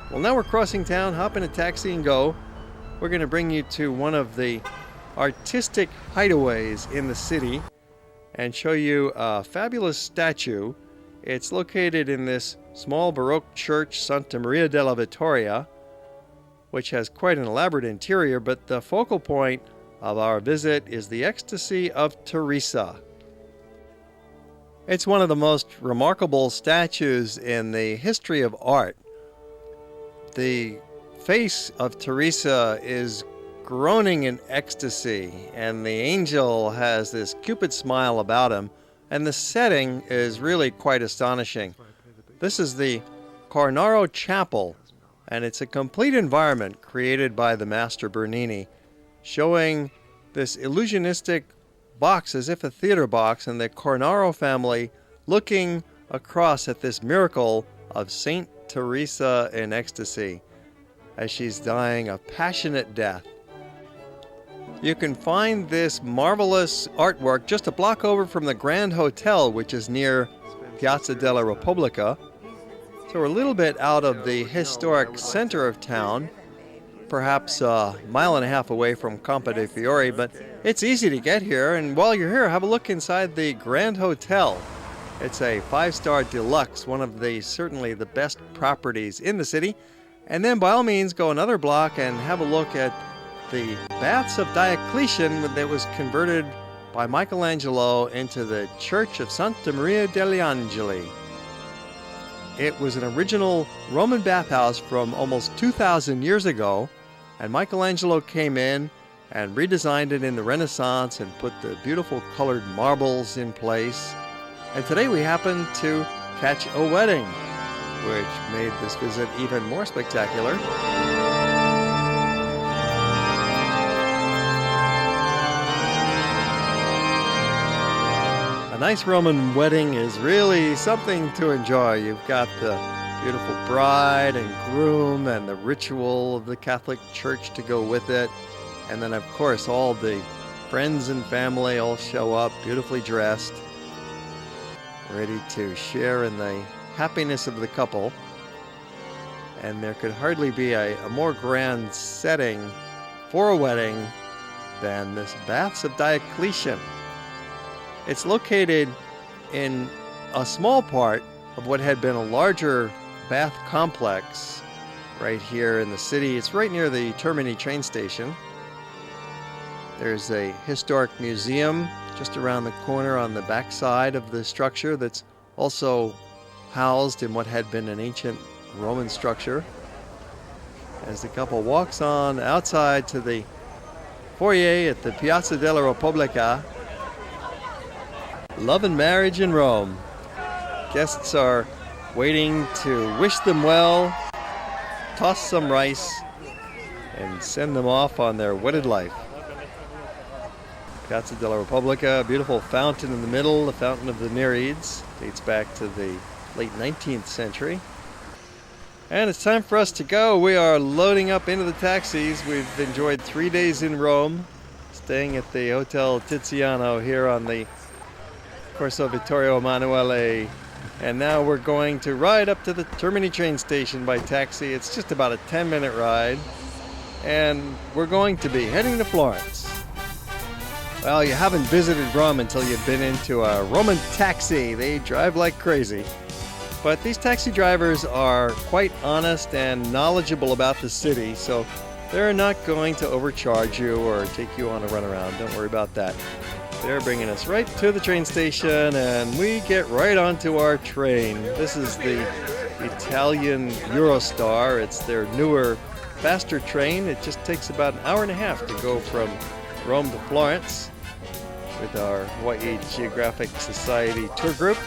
Well, now we're crossing town. Hop in a taxi and go. We're going to bring you to one of the artistic hideaways in the city and show you a fabulous statue. It's located in this small Baroque church, Santa Maria della Vittoria, which has quite an elaborate interior, but the focal point of our visit is the Ecstasy of Teresa. It's one of the most remarkable statues in the history of art. The face of Teresa is groaning in ecstasy, and the angel has this Cupid smile about him, and the setting is really quite astonishing. This is the Cornaro Chapel, and it's a complete environment created by the master Bernini, showing this illusionistic box as if a theater box, and the Cornaro family looking across at this miracle of Saint Teresa in ecstasy as she's dying a passionate death. You can find this marvelous artwork just a block over from the Grand Hotel, which is near Piazza della Repubblica. So we're a little bit out of the historic center of town, perhaps a mile and a half away from Campo de' Fiori, but it's easy to get here. And while you're here, have a look inside the Grand Hotel. It's a 5-star deluxe, one of the certainly the best properties in the city. And then by all means go another block and have a look at the Baths of Diocletian that was converted by Michelangelo into the Church of Santa Maria degli Angeli. It was an original Roman bathhouse from almost 2,000 years ago, and Michelangelo came in and redesigned it in the Renaissance and put the beautiful colored marbles in place. And today we happen to catch a wedding, which made this visit even more spectacular. A nice Roman wedding is really something to enjoy. You've got the beautiful bride and groom and the ritual of the Catholic Church to go with it. And then, of course, all the friends and family all show up beautifully dressed, ready to share in the happiness of the couple. And there could hardly be a more grand setting for a wedding than this Baths of Diocletian. It's located in a small part of what had been a larger bath complex right here in the city. It's right near the Termini train station. There's a historic museum just around the corner on the back side of the structure that's also housed in what had been an ancient Roman structure. As the couple walks on outside to the foyer at the Piazza della Repubblica, love and marriage in Rome. Guests are waiting to wish them well, toss some rice, and send them off on their wedded life. Piazza della Repubblica, a beautiful fountain in the middle, the Fountain of the Nereids, dates back to the late 19th century. And it's time for us to go. We are loading up into the taxis. We've enjoyed 3 days in Rome, staying at the Hotel Tiziano here on the Corso Vittorio Emanuele. And now we're going to ride up to the Termini train station by taxi. It's just about a 10-minute ride. And we're going to be heading to Florence. Well, you haven't visited Rome until you've been into a Roman taxi. They drive like crazy. But these taxi drivers are quite honest and knowledgeable about the city, so they're not going to overcharge you or take you on a runaround. Don't worry about that. They're bringing us right to the train station, and we get right onto our train. This is the Italian Eurostar. It's their newer, faster train. It just takes about an hour and a half to go from Rome to Florence with our Hawaii Geographic Society tour group.